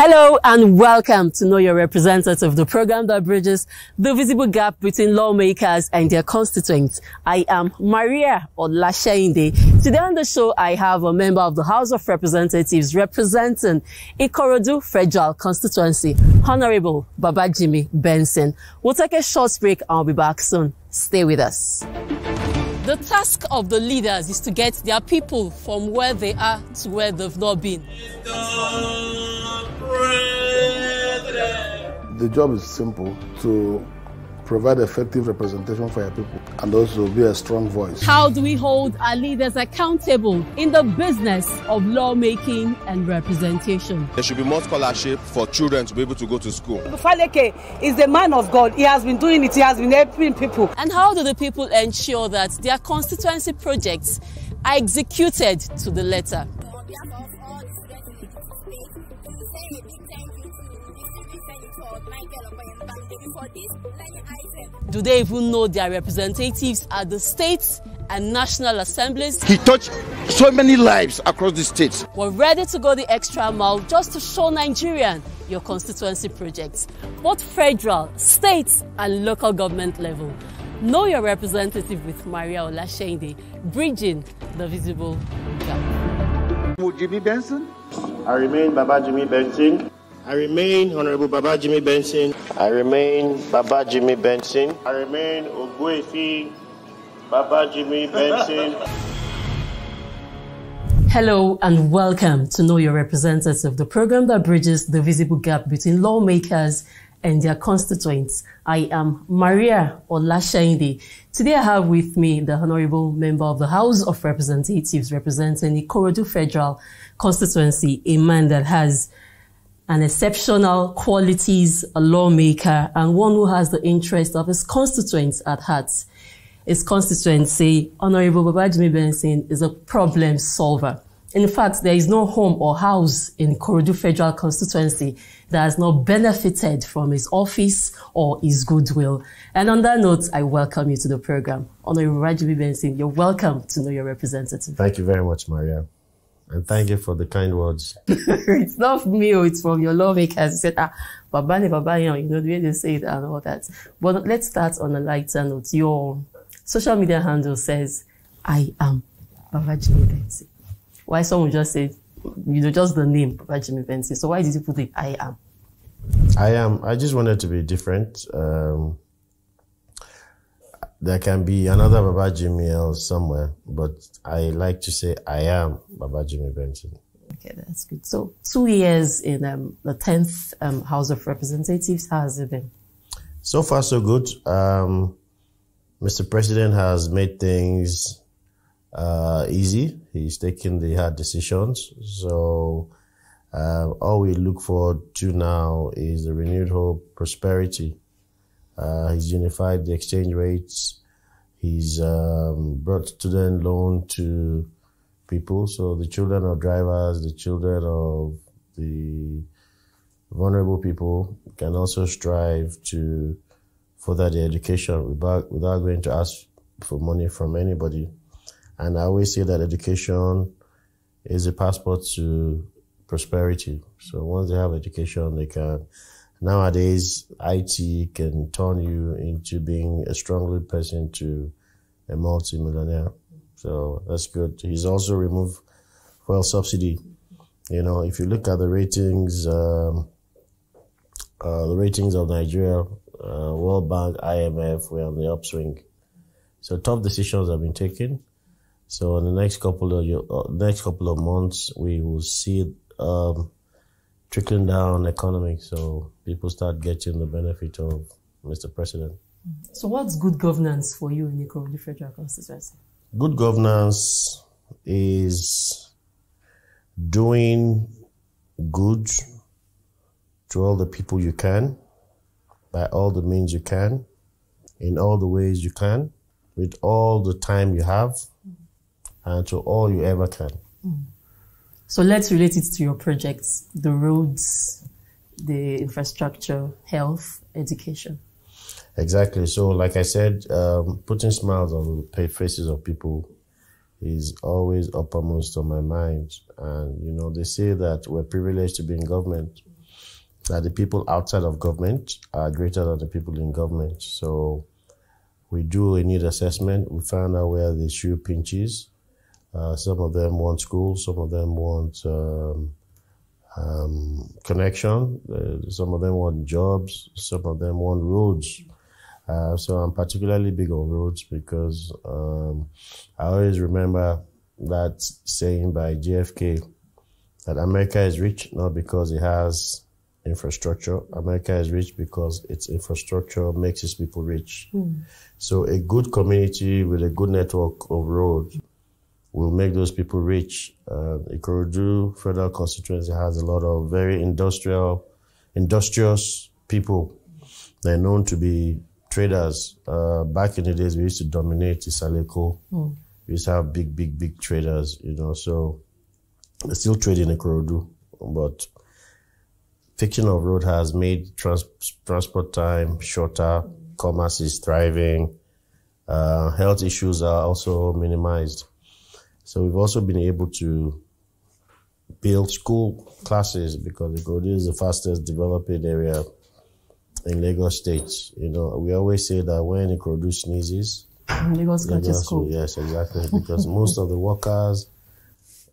Hello and welcome to Know Your Representative, the program that bridges the visible gap between lawmakers and their constituents. I am Maria Olashindi. Today on the show, I have a member of the House of Representatives representing Ikorodu Federal Constituency, Honourable Babajimi Benson. We'll take a short break and I'll be back soon. Stay with us. The task of the leaders is to get their people from where they are to where they've not been. The job is simple: to provide effective representation for your people and also be a strong voice. How do we hold our leaders accountable in the business of lawmaking and representation? There should be more scholarship for children to be able to go to school. Faleke is the man of God. He has been doing it. He has been helping people. And how do the people ensure that their constituency projects are executed to the letter? Do they even know their representatives at the state and national assemblies? He touched so many lives across the states. We're ready to go the extra mile just to show Nigerian your constituency projects, both federal, state and local government level. Know your representative with Maria Olashindi, bridging the visible gap. Babajimi Benson. I remain Babajimi Benson. I remain Honourable Babajimi Benson. I remain Babajimi Benson. I remain Ogwefi Babajimi Benson. Hello and welcome to Know Your Representative, the program that bridges the visible gap between lawmakers and their constituents. I am Maria Olashindi. Today I have with me the Honourable Member of the House of Representatives representing Ikorodu Federal Constituency, a man that has an exceptional qualities, a lawmaker, and one who has the interest of his constituents at heart. His constituency, Honourable Babajimi Benson, is a problem solver. In fact, there is no home or house in Ikorodu Federal Constituency that has not benefited from his office or his goodwill. And on that note, I welcome you to the program. Honourable Babajimi Benson, you're welcome to Know Your Representative. Thank you very much, Maria. And thank you for the kind words. It's not from me, it's from your lawmakers. You said, Babani, you know, the way they say it and all that. But let's start on a lighter note. Your social media handle says, I am Babajimi Benson. Why someone just said, you know, just the name Babajimi Benson. So why did you put it, I am? I am. I just wanted to be different. There can be another Babajimi else somewhere, but I like to say I am Babajimi Benson. Okay, that's good. So 2 years in the 10th House of Representatives, how has it been? So far, so good. Mr. President has made things easy. He's taken the hard decisions. So all we look forward to now is the renewed hope, prosperity. He's unified the exchange rates. He's brought student loan to people. So the children of drivers, the children of the vulnerable people can also strive to further their education without going to ask for money from anybody. And I always say that education is a passport to prosperity. So once they have education, they can. Nowadays, IT can turn you into being a strong-willed person to a multi-millionaire. So that's good. He's also removed fuel subsidy. You know, if you look at the ratings of Nigeria, World Bank, IMF, we're on the upswing. So tough decisions have been taken. So in the next couple of months, we will see trickling down economy, so people start getting the benefit of Mr. President. So what's good governance for you in the Ikorodu Federal Constituency? Good governance is doing good to all the people you can, by all the means you can, in all the ways you can, with all the time you have, and to all you ever can. So let's relate it to your projects, the roads, the infrastructure, health, education. Exactly. So like I said, putting smiles on the faces of people is always uppermost on my mind. And, you know, they say that we're privileged to be in government. that the people outside of government are greater than the people in government. So we do a need assessment. We find out where the shoe pinches. Some of them want schools, some of them want connection, some of them want jobs, some of them want roads. So I'm particularly big on roads because I always remember that saying by JFK that America is rich not because it has infrastructure. America is rich because its infrastructure makes its people rich. So a good community with a good network of roads will make those people rich. Ikorodu Federal Constituency has a lot of very industrious people. They're known to be traders. Back in the days, we used to dominate Isaleko. We used to have big traders, you know, so they still trade in Ikorodu, but fixing of road has made transport time shorter, commerce is thriving, health issues are also minimized. So we've also been able to build school classes because Ikorodu is the fastest developing area in Lagos State. You know, we always say that when Ikorodu sneezes, Lagos catches school. Yes, exactly. Because most of the workers,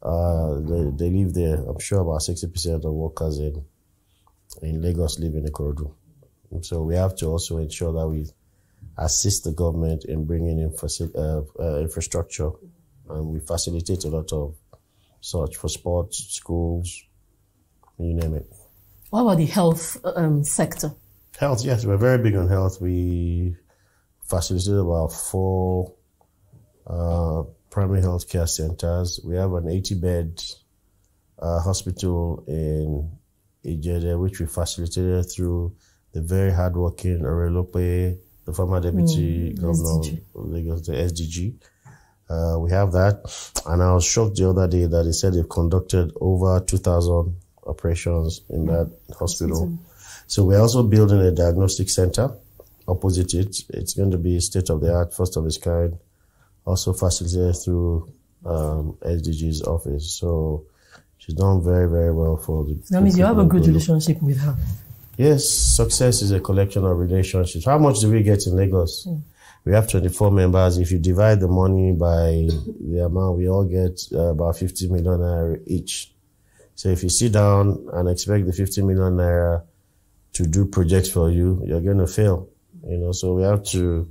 they live there. I'm sure about 60% of workers in Lagos live in Ikorodu. So we have to also ensure that we assist the government in bringing in infrastructure. And we facilitate a lot of such for sports, schools, you name it. What about the health sector? Health, yes, we're very big on health. We facilitate about 4 primary health care centers. We have an 80-bed hospital in Ijede, which we facilitated through the very hardworking Orelope, the former deputy governor of Lagos, the SDG. We have that. And I was shocked the other day that they said they've conducted over 2,000 operations in that hospital. So we're also building a diagnostic center opposite it. It's going to be state-of-the-art, first of its kind, also facilitated through SDG's office. So she's done very well for the... That means you have a good relationship with her. Yes, success is a collection of relationships. How much do we get in Lagos? We have 24 members. If you divide the money by the amount, we all get about 50 million naira each. So if you sit down and expect the 50 million naira to do projects for you, you're going to fail. You know, so we have to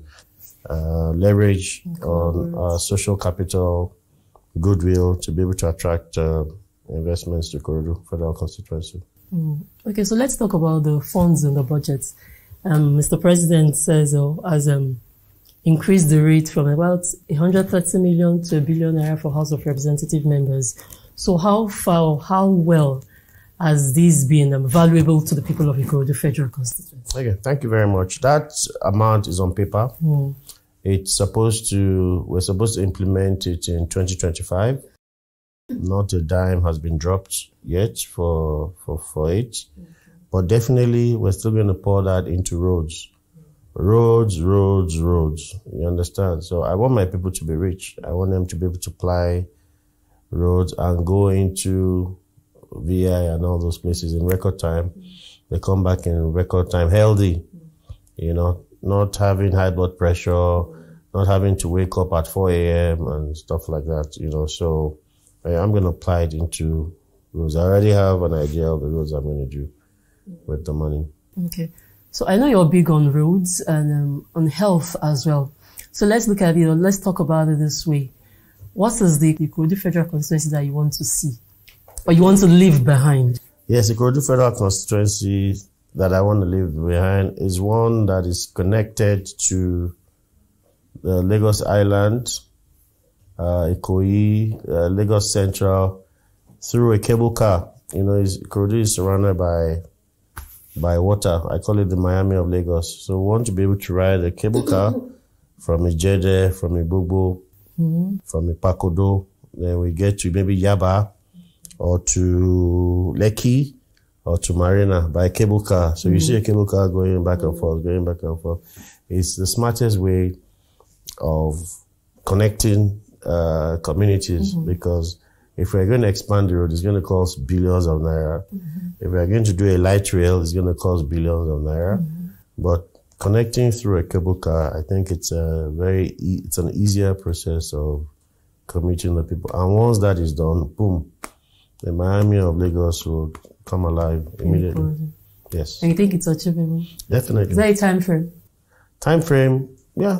leverage on our social capital, goodwill to be able to attract investments to Ikorodu Federal Constituency. Okay, so let's talk about the funds in the budget. Mr. President says has increased the rate from about 130 million to 1 billion naira for House of Representative members. So how well has this been valuable to the people of Ikorodu Federal Constituency? Okay, thank you very much. That amount is on paper. We're supposed to implement it in 2025. Not a dime has been dropped yet for it. But definitely we're still going to pour that into roads. Roads. You understand? So I want my people to be rich. I want them to be able to ply roads and go into VI and all those places in record time. They come back in record time healthy, you know, not having high blood pressure, not having to wake up at 4 a.m. and stuff like that, you know. So I'm going to apply it into roads. I already have an idea of the roads I'm going to do with the money. Okay. So I know you're big on roads and on health as well. So let's look at it, let's talk about it this way. What is the Ikorodu Federal Constituency that you want to see or you want to leave behind? Yes, Ikorodu Federal Constituency that I want to leave behind is one that is connected to the Lagos Island, Ikoyi, Lagos Central, through a cable car. You know, Ikorodu is surrounded by water. I call it the Miami of Lagos. So we want to be able to ride a cable car from Ijede, from Ibugbo, from Ipakodo. Then we get to maybe Yaba or to Lekki or to Marina by cable car. So you see a cable car going back and forth, It's the smartest way of connecting communities because If we're going to expand the road, it's going to cost billions of naira. If we're going to do a light rail, it's going to cost billions of naira. But connecting through a cable car, I think it's it's an easier process of commuting the people. And once that is done, boom, the Miami of Lagos will come alive immediately. Yes. And you think it's achievable? Definitely. Is there a time frame? Time frame, yeah,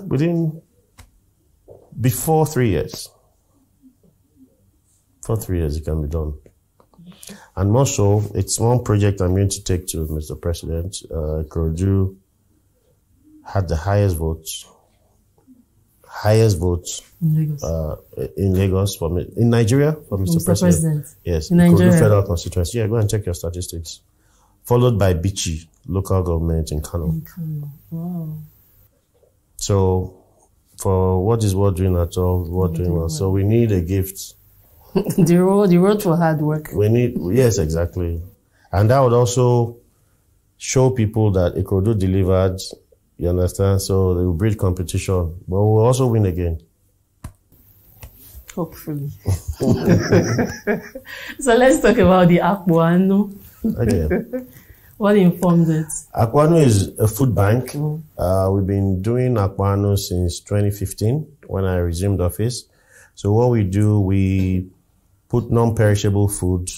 before 3 years. For 3 years, it can be done. And more so, it's one project I'm going to take to Mr. President. Ikorodu had the highest votes in Lagos in Nigeria for Mr. President. Yes, in Nigeria. Federal Constituency. Yeah, go and check your statistics. Followed by Bichi, local government in Kano. Wow. So, for what is worth doing at all, worth doing well. So we need a gift. The road for hard work. Yes, exactly. And that would also show people that Ikorodu delivered, you understand? So they will breed competition, but we'll also win again. Hopefully. So let's talk about the Akpuanu. Okay. What informed it? Akpuanu is a food bank. We've been doing Akpuanu since 2015 when I resumed office. So what we do, we put non-perishable food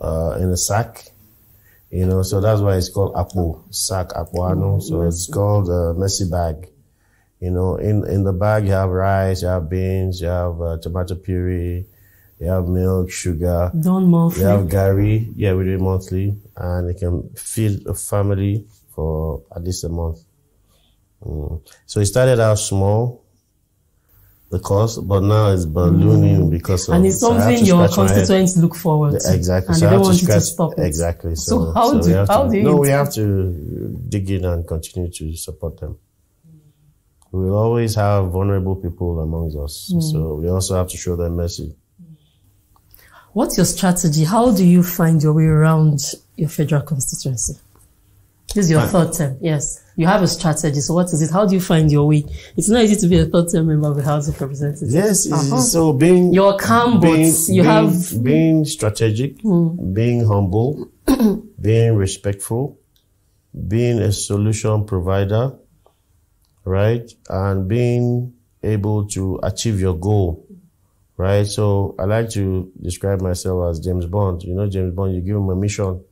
in a sack, so that's why it's called Akpu, sack Akpuanu. So it's called a messy bag. In the bag you have rice, you have beans, you have tomato puree, you have milk, sugar. Done monthly. You have gari. Yeah, we do it monthly, and it can feed a family for at least a month. So it started out small, the cost, but now it's ballooning because of... And it's something your constituents look forward to. Exactly. And so they don't want you to stop it. Exactly. So how do you... No, we have to dig in and continue to support them. We will always have vulnerable people amongst us. So we also have to show them mercy. What's your strategy? How do you find your way around your federal constituency? This is your third term. Yes. You have a strategy. So what is it? How do you find your way? It's not easy to be a third term member of the House of Representatives. Yes. So being... You're calm, being strategic, being humble, being respectful, being a solution provider, right? And being able to achieve your goal, right? So I like to describe myself as James Bond. You know, James Bond, you give him a mission.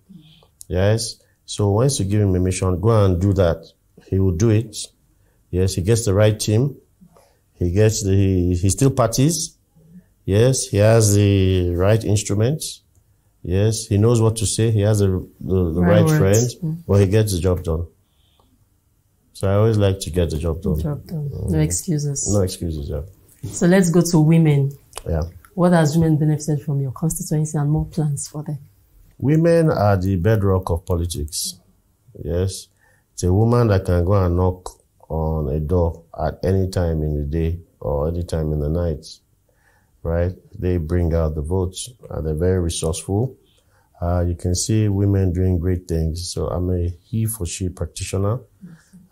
Yes. So once you give him a mission, go and do that. He will do it. Yes. He gets the right team. He still parties. Yes. He has the right instruments. Yes. He knows what to say. He has the right friends, but he gets the job done. So I always like to get the job done. No excuses. No excuses, yeah. So let's go to women. Yeah. What has women benefited from your constituency and more plans for them? Women are the bedrock of politics. Yes. It's a woman that can go and knock on a door at any time in the day or any time in the night. Right? They bring out the votes and they're very resourceful. You can see women doing great things. So I'm a he for she practitioner.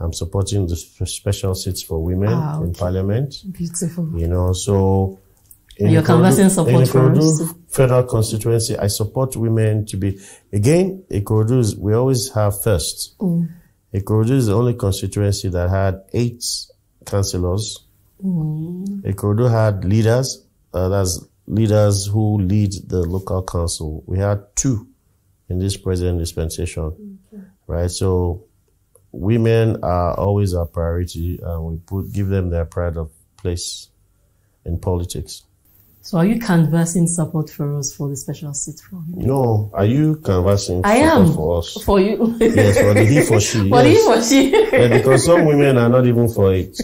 I'm supporting the special seats for women in parliament. Beautiful. You know, so you're canvassing support for us. Federal constituency, I support women to be, again, Ikorodu, we always have first. Ikorodu is the only constituency that had 8 councillors. Ikorodu had leaders, that's leaders who lead the local council. We had 2 in this present dispensation, right? So women are always our priority, and we give them their pride of place in politics. So are you canvassing support for us for the special seat for women? No. Are you canvassing support for us? For you. Yes, for the he for she. For the he for she. Yeah, because some women are not even for it.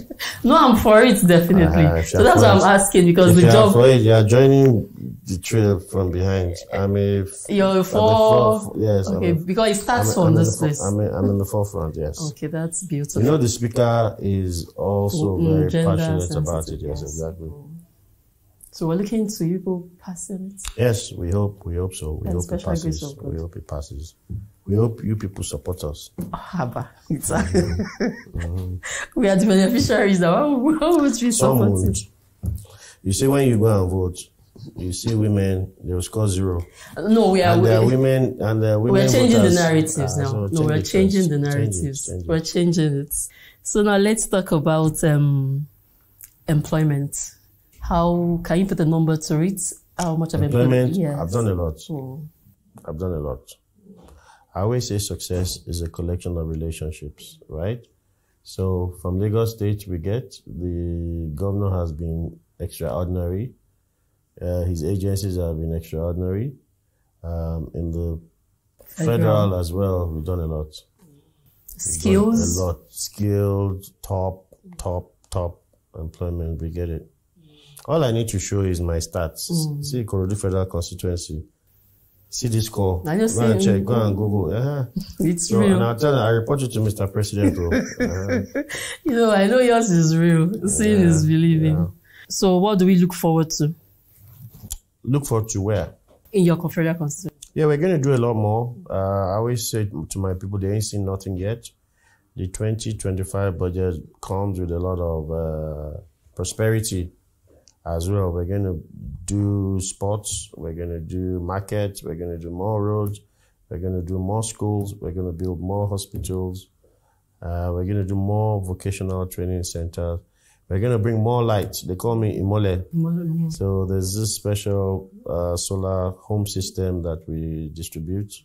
No, I'm for it, definitely. So that's why I'm asking, because the job... For it, you are joining the trail from behind. You're for... Yes. Okay, because it starts from this place. I'm in the forefront, yes. Okay, that's beautiful. You know, the speaker is also very passionate about it. Yes, exactly. So we're looking to you people passing it? Yes, we hope so. We hope it passes. We hope it passes. We hope you people support us. Exactly. We are the beneficiaries now. How would we support it? You see, when you go and vote, you see women, they will score 0. No, we are. And there are women, and there are women. We're changing voters, the narratives now. So No, we're changing the narratives. Change it. We're changing it. So now let's talk about employment. How can you put a number to it? How much of employment? Yes. I've done a lot. Oh. I've done a lot. I always say success is a collection of relationships, right? So from Lagos State, the governor has been extraordinary. His agencies have been extraordinary. In the federal as well, we've done a lot. Skills? A lot. Skilled, top employment, we get it. All I need to show is my stats. See Ikorodu Federal Constituency. See this call. Go and check. Go and Google. It's real. And I'll tell you, I report you to Mr. President. You know, I know yours is real. Seeing is believing. Yeah. So what do we look forward to? Look forward to where? In your federal constituency. Yeah, we're going to do a lot more. I always say to my people, they ain't seen nothing yet. The 2025 budget comes with a lot of prosperity as well. We're going to do sports, we're going to do markets, we're going to do more roads, we're going to do more schools, we're going to build more hospitals, we're going to do more vocational training centers, we're going to bring more lights. They call me Imole. So there's this special solar home system that we distribute.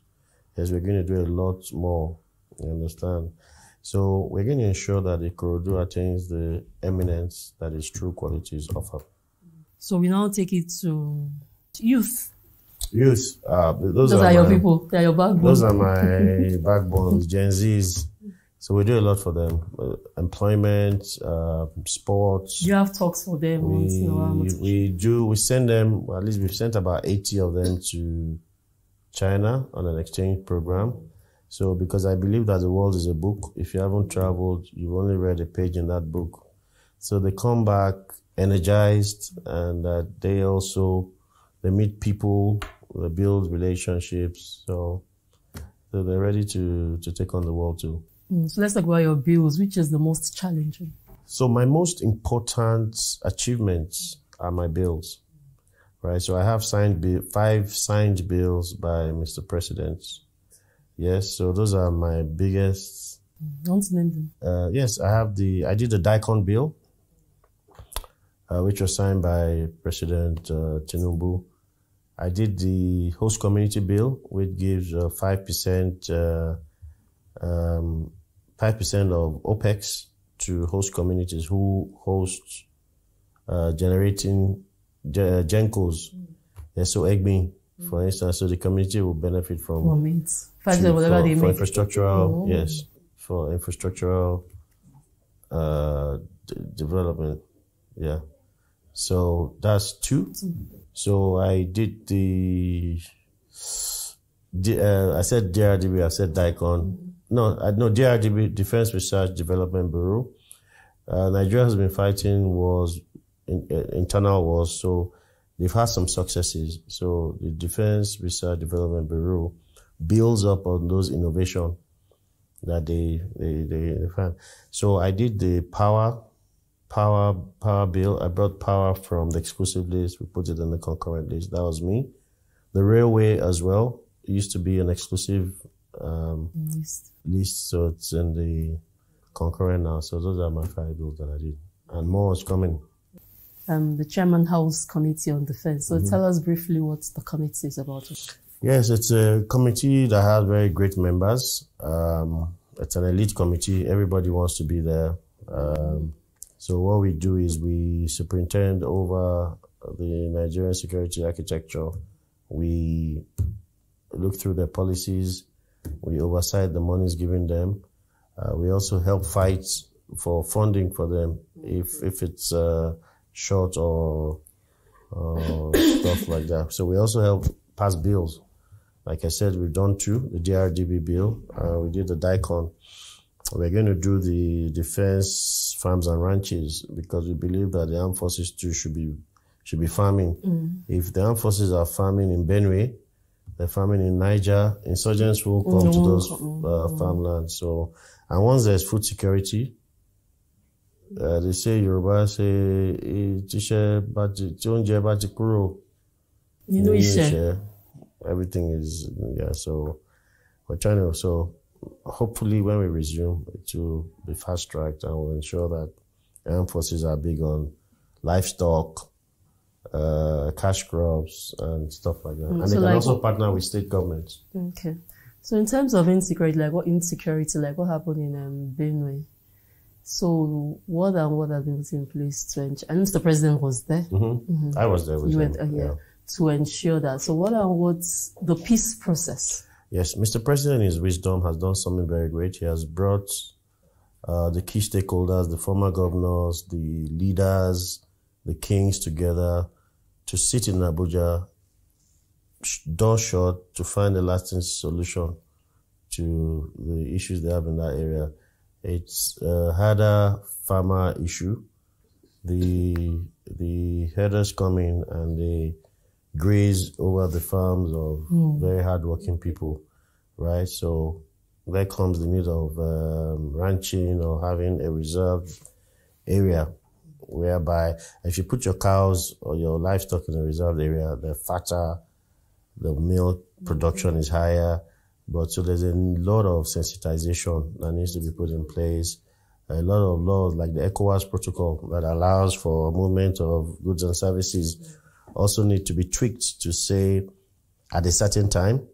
Yes, we're going to do a lot more, you understand? So we're going to ensure that Ikorodu attains the eminence that its true qualities offer. So we now take it to youth. Youth. Those are your people. They are your backbone. Those are my backbones, Gen Zs. So we do a lot for them. Employment, sports. You have talks for them once in a while. We do. We send them, at least we've sent about 80 of them to China on an exchange program. So because I believe that the world is a book. If you haven't traveled, you've only read a page in that book. So they come back energized, and they meet people, they build relationships, so they're ready to take on the world too. So let's talk about your bills. Which is the most challenging? So my most important achievements are my bills, right? So I have 5 signed bills by Mr. President. Yes, so those are my biggest. Don't name them. Yes, I did the DICON bill, which was signed by President Tinubu. I did the host community bill, which gives 5% of OPEX to host communities who host generating GENCOs. Yeah, so EGBI, for instance, so the community will benefit from it. For infrastructural, yes, for infrastructural development. Yeah. So that's 2. So I did I said DRDB, I said DICON. No, DRDB, Defense Research Development Bureau. Nigeria has been fighting wars, internal wars, so they've had some successes. So the Defense Research Development Bureau builds up on those innovations that they find. So I did the power bill. I brought power from the exclusive list. We put it in the concurrent list. That was me. The railway as well. It used to be an exclusive list, so it's in the concurrent now. So those are my 5 bills that I did, and more is coming. The Chairman House Committee on Defense. So tell us briefly what the committee is about. Yes, it's a committee that has very great members. It's an elite committee. Everybody wants to be there. So what we do is we superintend over the Nigerian security architecture. We look through their policies. We oversight the monies given them. We also help fight for funding for them if it's short or stuff like that. So we also help pass bills. Like I said, we've done 2, the DRDB bill. We did the DICON. We're going to do the defense farms and ranches because we believe that the armed forces too should be farming. If the armed forces are farming in Benue, they're farming in Niger, insurgents will come to those farmlands. So, and once there's food security, they say Yoruba say share. Everything is, so we're trying to, so hopefully when we resume, it will be fast-tracked and we'll ensure that the armed forces are big on livestock, cash crops and stuff like that. And they can also partner with state governments. Okay. So in terms of insecurity, what happened in Benue? So what has been put in place to ensure, and Mr. President was there? I was there with him. To ensure that. So what's the peace process? Yes, Mr. President in his wisdom has done something very great. He has brought the key stakeholders, the former governors, the leaders, the kings together to sit in Abuja, door shut, to find a lasting solution to the issues they have in that area. It's a herder farmer issue. The herders come in and they graze over the farms of very hardworking people, right? So there comes the need of ranching or having a reserved area whereby if you put your cows or your livestock in a reserved area, they're fatter, the milk production is higher. But so there's a lot of sensitization that needs to be put in place. A lot of laws like the ECOWAS protocol that allows for movement of goods and services also need to be tweaked to say at a certain time,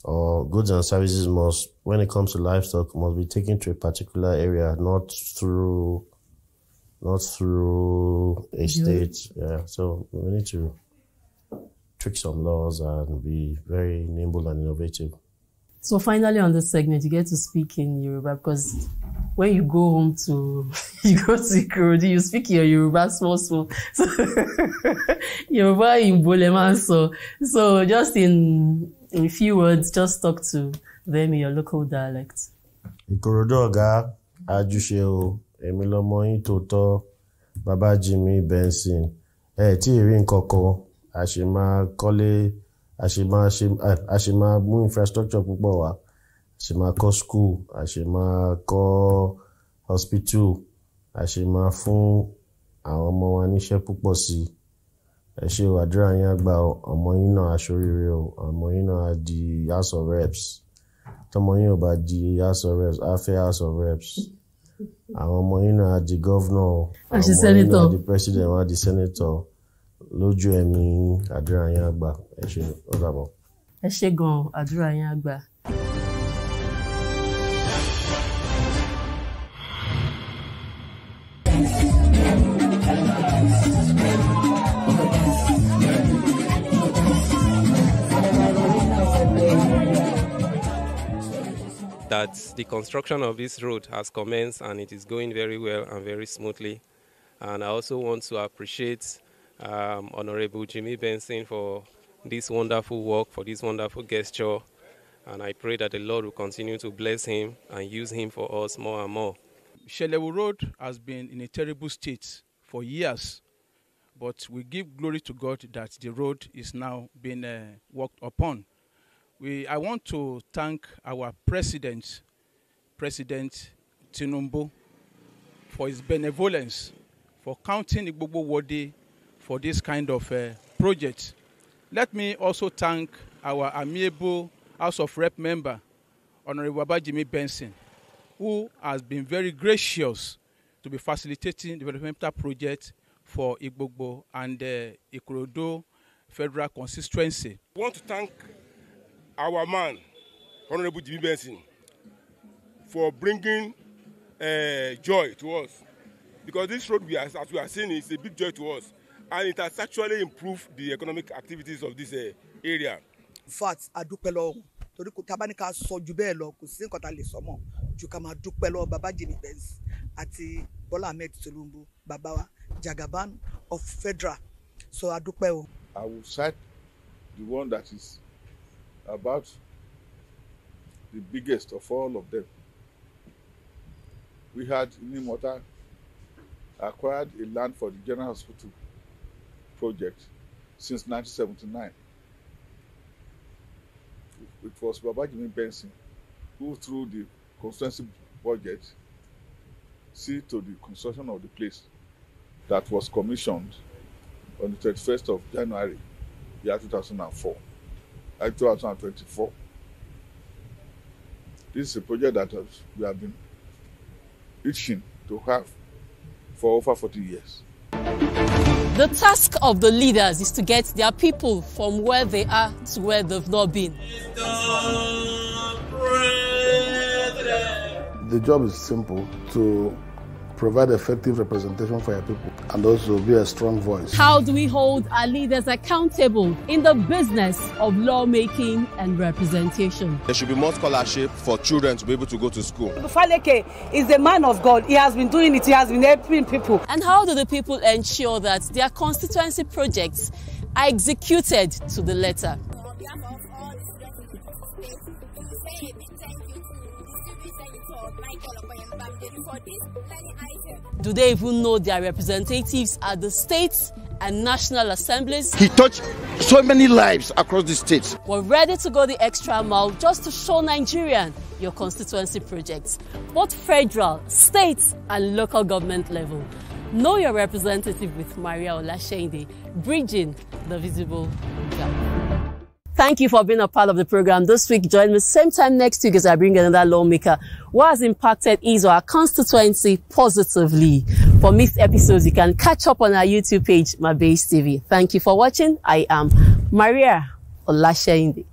or goods and services must, when it comes to livestock, must be taken to a particular area, not through a state. Yeah, so we need to tweak some laws and be very nimble and innovative. So finally on this segment, you get to speak in Yoruba, because when you go home you go to Ikorodu, you speak your Yoruba small. So Yoruba in Boleman. So just in a few words, just talk to them in your local dialect. Ikorodu Oga, Ajuse o, Emi lomo yin toto, Babajimi Benson. Ti ri nkoko, Ashima kole, Ashima mú infrastructure púpọ̀ wá. Ashima kọ́ school, Ashima kọ́ hospital, Ashima fún àwọn ọmọ wa níṣẹ́ púpọ̀ sí. Ẹ ṣé o, àdúrà yín á gbà o, ọmọ yín náà á ṣoríire o, ọmọ yín náà á di House of Reps. Tọmọ yín ò bá di House of Reps, á fẹ́ House of Reps. Àwọn ọmọ yín náà á di governor o, àwọn ọmọ yín náà á di president, wọ́n á di senator. Lójú ẹ̀mí àdúrà yín á gbà. Ẹ ṣé, ó dàbọ̀. Ẹ ṣé gan, àdúrà yín á gbà. That the construction of this road has commenced and it is going very well and very smoothly. And I also want to appreciate Honourable Jimmy Benson for this wonderful work, for this wonderful gesture. And I pray that the Lord will continue to bless him and use him for us more and more. Shelewu Road has been in a terrible state for years, but we give glory to God that the road is now being worked upon. I want to thank our President Tinubu, for his benevolence, for counting Igbogbo worthy for this kind of project. Let me also thank our amiable House of Rep member, Honourable Babajimi Benson, who has been very gracious to be facilitating developmental projects for Igbogbo and Ikorodu Federal Constituency. I want to thank our man, Honourable Jimmy Benson, for bringing joy to us. Because this road, as we are seeing, is a big joy to us. And it has actually improved the economic activities of this area. In fact, adúpẹ́ lọ́wọ́ torí kò tabanika sọ jù bẹ́ẹ̀ lọ kò sí nǹkan tá lè sọ mọ́ ju ká máa dúpẹ́ lọ́wọ́ Babajimi Benson àti Bola Ahmed Tinubu bàbá wa Jagaban of Federal. So adúpẹ́ o. I will cite the one that is about the biggest of all of them. We had Nimota acquired a land for the General Hospital project since 1979. It was Babajimi Benson who, through the constituency budget, see to the construction of the place that was commissioned on the 31st of January year 2004, 2024. This is a project that we have been itching to have for over 40 years. The task of the leaders is to get their people from where they are to where they've not been. The job is simple: to provide effective representation for your people and also be a strong voice. How do we hold our leaders accountable in the business of lawmaking and representation? There should be more scholarship for children to be able to go to school. Faleke is a man of God. He has been doing it. He has been helping people. And how do the people ensure that their constituency projects are executed to the letter? Do they even know their representatives at the states and national assemblies? He touched so many lives across the states. We're ready to go the extra mile just to show Nigerian your constituency projects, both federal, state and local government level. Know your representative with Maria Olashindi, bridging the visible gap. Thank you for being a part of the program this week. Join me same time next week as I bring another lawmaker who has impacted his or her constituency positively. For missed episodes, you can catch up on our YouTube page, My Base TV. Thank you for watching. I am Maria Olashindi.